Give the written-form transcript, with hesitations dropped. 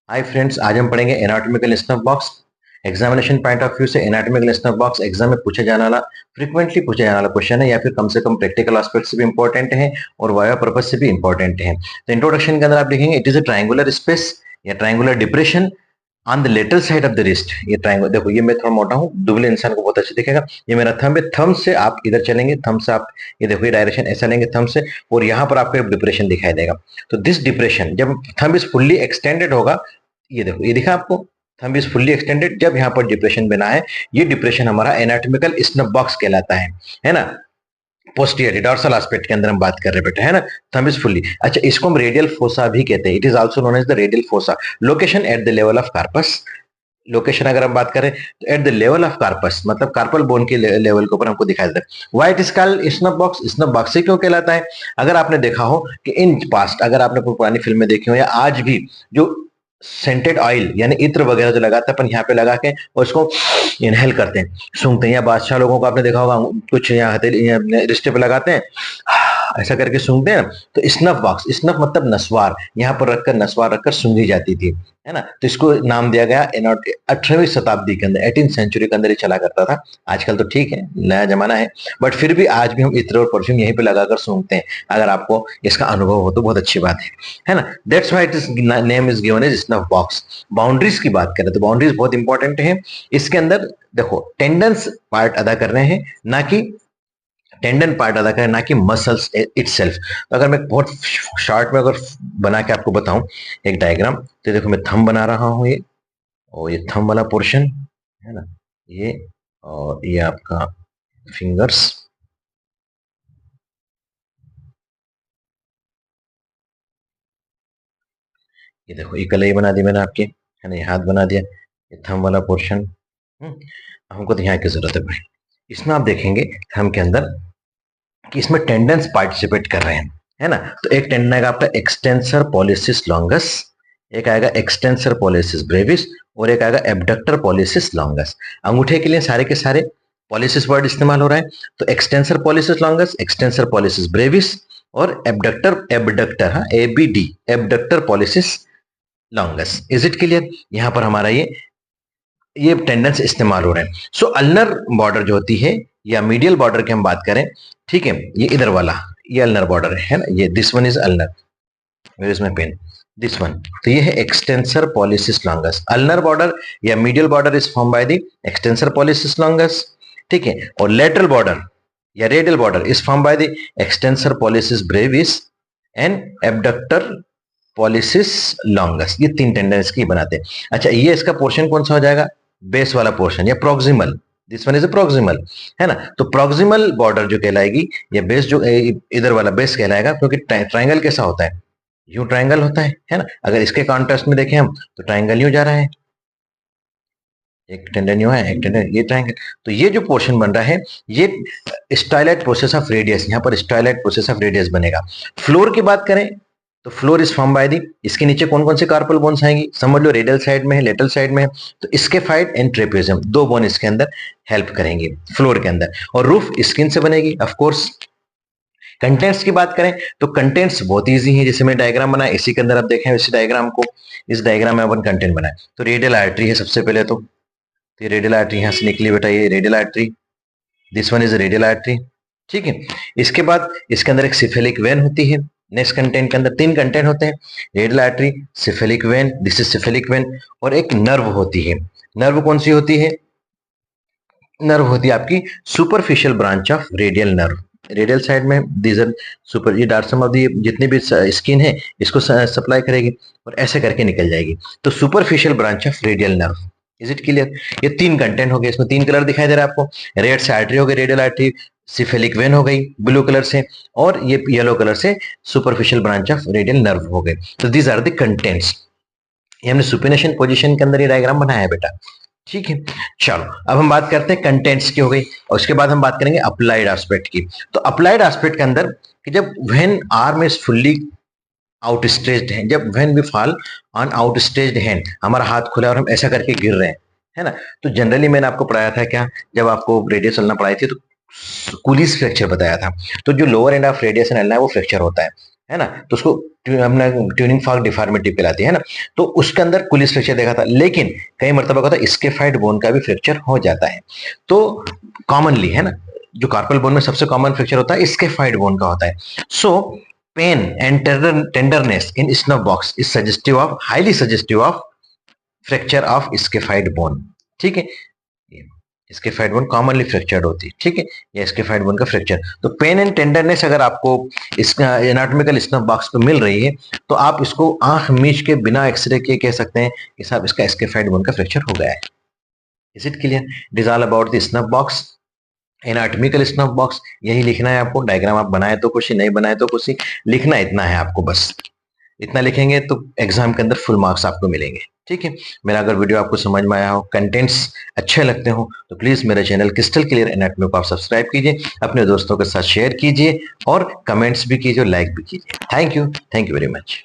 Hi friends, आज हम पढ़ेंगे anatomical snuff box. Examination point of view से एनाटॉमिकल स्नफ बॉक्स एग्जाम में पूछे जाने वाला फ्रीक्वेंटली पूछे जाने वाला क्वेश्चन है, या फिर कम से कम प्रैक्टिकल एस्पेक्ट से भी इंपॉर्टेंट है और वाया पर्पज से भी इंपॉर्टेंट है। तो इंट्रोडक्शन के अंदर आप देखेंगे it is a triangular space या triangular depression on the lateral side of the wrist. ये ट्रायंगल देखो, ये मैं थोड़ा मोटा हूँ, दुबले इंसान को बहुत अच्छे दिखेगा। ये मेरा थंब है, थंब से आप इधर चलेंगे, थंब से आप ये देखो, ये डायरेक्शन ऐसा लेंगे थंब से, और यहाँ पर आपको एक डिप्रेशन दिखाई देगा। तो दिस डिप्रेशन जब थंब इज फुल्ली एक्सटेंडेड होगा, ये देखो, ये दिखा आपको, थंब इज फुल्ली एक्सटेंडेड, जब यहाँ पर डिप्रेशन बना है, ये डिप्रेशन हमारा एनाटॉमिकल स्नफ बॉक्स कहलाता है ना। पोस्टीरियर डॉर्सल एस्पेक्ट के अंदर हम बात कर रहे हैं बेटा, है ना। थंब इज फुल्ली, अच्छा, इसको हम रेडियल फोसा भी कहते हैं। It is also known as the radial fossa. Location at the level of carpus. Location अगर हम बात करें तो at the level of carpus, मतलब कार्पल बोन के लेवल के ऊपर हमको दिखाई देता है। Why it is called snuff box? Snuff box से क्यों कहलाता है? अगर आपने देखा हो कि इन पास्ट, अगर आपने कोई पुरानी फिल्में देखी हो या आज भी, जो सेंटेड ऑयल यानी इत्र वगैरह जो लगाते हैं अपन यहाँ पे लगा के और उसको इनहेल करते हैं, सूंघते हैं, या बादशाह लोगों को आपने देखा होगा कुछ यहाँ हथेली रिश्ते पे लगाते हैं, ऐसा करके सूंघते हैं। तो स्नफ बॉक्स, स्नफ मतलब नस्वार, यहाँ पर रखकर नस्वार रखकर सूंघी जाती थी, है ना। तो इसको नाम दिया गया 18वीं शताब्दी के अंदर, 18 सेंचुरी के अंदर ये चला करता था। आजकल तो ठीक है, नया जमाना है, बट फिर भी आज भी हम इत्र और परफ्यूम यहीं पे लगाकर सूंघते हैं। अगर आपको इसका अनुभव हो तो बहुत अच्छी बात है ना। That's why it is name is given as snuff box. Boundaries की बात करें तो बाउंड्रीज बहुत इंपॉर्टेंट है। इसके अंदर देखो, टेंडेंस पार्ट अदा कर रहे हैं, ना कि टेंडन पार्ट अदा करें, ना कि मसल्स इटसेल्फ। तो अगर मैं बहुत शॉर्ट में अगर बना के आपको बताऊं एक डायग्राम, तो देखो मैं थंब बना रहा हूं, ये और ये थंब वाला पोर्शन है ना, ये, और ये आपका फिंगर्स, ये देखो, ये कलाई बना दी मैंने आपके, है ना, ये हाथ बना दिया, ये थंब वाला पोर्शन। हमको तो यहाँ की जरूरत है भाई। इसमें आप देखेंगे थंब के अंदर कि इसमें टेंडेंस पार्टिसिपेट कर रहे हैं, है ना। तो एक टेंडन आएगा आपका एक्सटेंसर पॉलिसिस लॉन्गस, एक आएगा एक्सटेंसर पॉलिसिस ब्रेविस, और एक आएगा एबडक्टर पॉलिसिस लॉन्गस। अंगूठे के लिए सारे के सारे पॉलिसिस वर्ड इस्तेमाल हो रहा है। तो extensor pollicis longus, extensor pollicis Brevis, और एबडक्टर, एबडक्टर, हाँ, ABD, abductor pollicis longus. Is it clear? यहाँ पर हमारा ये टेंडेंस इस्तेमाल हो रहे हैं। सो अल्नर बॉर्डर जो होती है, या मीडियल बॉर्डर की हम बात करें, ठीक है, ये इधर वाला, ये अल्नर बॉर्डर है ना, ये this one is ulnar, where is my pen, this one. तो ये है extensor pollicis longus. Ulnar border या medial border is form by the extensor pollicis longus, ठीक है। और लेटरल बॉर्डर या radial border is form by the extensor pollicis brevis and abductor pollicis longus. ये तीन टेंडेंस की बनाते हैं। अच्छा, ये इसका पोर्शन कौन सा हो जाएगा? बेस वाला पोर्शन या proximal. This one is a proximal, है ना। तो प्रोक्सिमल बॉर्डर जो कहलाएगी, या बेस जो इधर वाला बेस कहलाएगा, क्योंकि ट्राइंगल कैसा होता है, यू ट्राइंगल होता है ना। अगर इसके कॉन्ट्रास्ट में देखें हम, तो ट्राइंगल यूं जा रहा है, एक टेंडन यूं है, एक टेंडन, ये ट्राइंगल। तो ये जो पोर्शन बन रहा है, ये स्टाइलाइट प्रोसेस ऑफ रेडियस, यहाँ पर स्टाइलाइट प्रोसेस ऑफ रेडियस बनेगा। फ्लोर की बात करें तो floor is form by the, इसके नीचे कौन कौन से कार्पल बोन्स आएंगी, समझ लो, रेडियल साइड में है, लेटरल साइड में है, तो स्केफाइड एंड ट्रेपेजियम, दो बोन इसके अंदर हेल्प करेंगे फ्लोर के अंदर। और रूफ स्किन से बनेगी ऑफ कोर्स। कंटेंट्स की बात करें तो कंटेंट्स बहुत इजी है, जैसे मैं डायग्राम बनाया इसी के अंदर आप देखें इसी डायग्राम को, इस डायग्राम में अपन कंटेंट बनाए। तो रेडियल आर्टरी है सबसे पहले, तो ये रेडियल आर्टरी यहां से निकली बेटा, ये radial artery, this one is radial artery, ठीक है। इसके बाद इसके अंदर एक सिफेलिक वेन होती है। नेक्स्ट कंटेंट के अंदर तीन कंटेंट होते हैं, radial artery, cephalic vein, this is cephalic vein, और एक नर्व होती है। नर्व कौन सी होती है? नर्व होती है आपकी superficial branch of radial nerve. Radial side में दीज आर सुपर, ये डार्सम ऑफ दी जितनी भी स्किन है इसको सप्लाई करेगी और ऐसे करके निकल जाएगी। तो superficial branch of radial nerve. Is it clear? ये तीन कंटेंट हो गए, इसमें तीन कलर दिखाई दे रहा है आपको। रेड से आर्टरी हो गई, रेडियल आर्टरी, सिफेलिक वेन हो गई ब्लू कलर से, और ये येलो कलर से superficial branch of radial nerve हो गए। तो दीज आर द कंटेंट्स। ये हमने सुपिनेशन पोजीशन के अंदर ये डायग्राम बनाया है बेटा, ठीक है। चलो अब हम बात करते हैं कंटेंट्स की, हो गई, और उसके बाद हम बात करेंगे अप्लाइड एस्पेक्ट की। तो अप्लाइड एस्पेक्ट के अंदर कि जब when arm is fully outstretched है, जब when we fall on outstretched hand, हमारा हाथ खुला और हम ऐसा करके गिर रहे हैं, है ना। तो जनरली मैंने आपको पढ़ाया था क्या, जब आपको रेडियस चलना पढ़ाई थी, तो कुलीज फ्रैक्चर बताया था। तो जो lower end of radius and है वो फ्रैक्चर होता है। है ना, तो उसको हमने ट्यूनिंग फॉर्क डिफॉर्मिटी कहलाती है ना। तो उसके अंदर कुलिस फ्रैक्चर देखा था, लेकिन कई मरतबा होता है स्केफाइड बोन का भी फ्रैक्चर हो जाता है। तो कॉमनली है ना, जो कार्पल बोन में सबसे कॉमन फ्रैक्चर होता है स्केफाइड बोन का होता है। So pain and tenderness in snuff box is suggestive of, highly suggestive of fracture of scaphoid bone. ठीक है, स्केफाइड बोन कॉमनली फ्रैक्चर्ड होती है, ठीक है, या स्केफाइड बोन का फ्रैक्चर। तो पेन एंड टेंडरनेस अगर आपको इसका एनाटॉमिकल स्नफ बॉक्स पे मिल रही है, तो आप इसको आंख मीच के बिना एक्सरे के कह सकते हैं कि साहब इसका स्केफाइड बोन का फ्रैक्चर हो गया है। Is it clear? It is all about the snuff box, anatomical snuff box. यही लिखना है आपको, डायग्राम आप बनाए तो कुछ, नहीं बनाए तो कुछ, लिखना इतना है आपको बस। इतना लिखेंगे तो एग्जाम के अंदर फुल मार्क्स आपको मिलेंगे। ठीक है, मेरा अगर वीडियो आपको समझ में आया हो, कंटेंट्स अच्छे लगते हो, तो प्लीज मेरे चैनल क्रिस्टल क्लियर एनाटॉमी को आप सब्सक्राइब कीजिए, अपने दोस्तों के साथ शेयर कीजिए और कमेंट्स भी कीजिए, लाइक भी कीजिए। Thank you very much.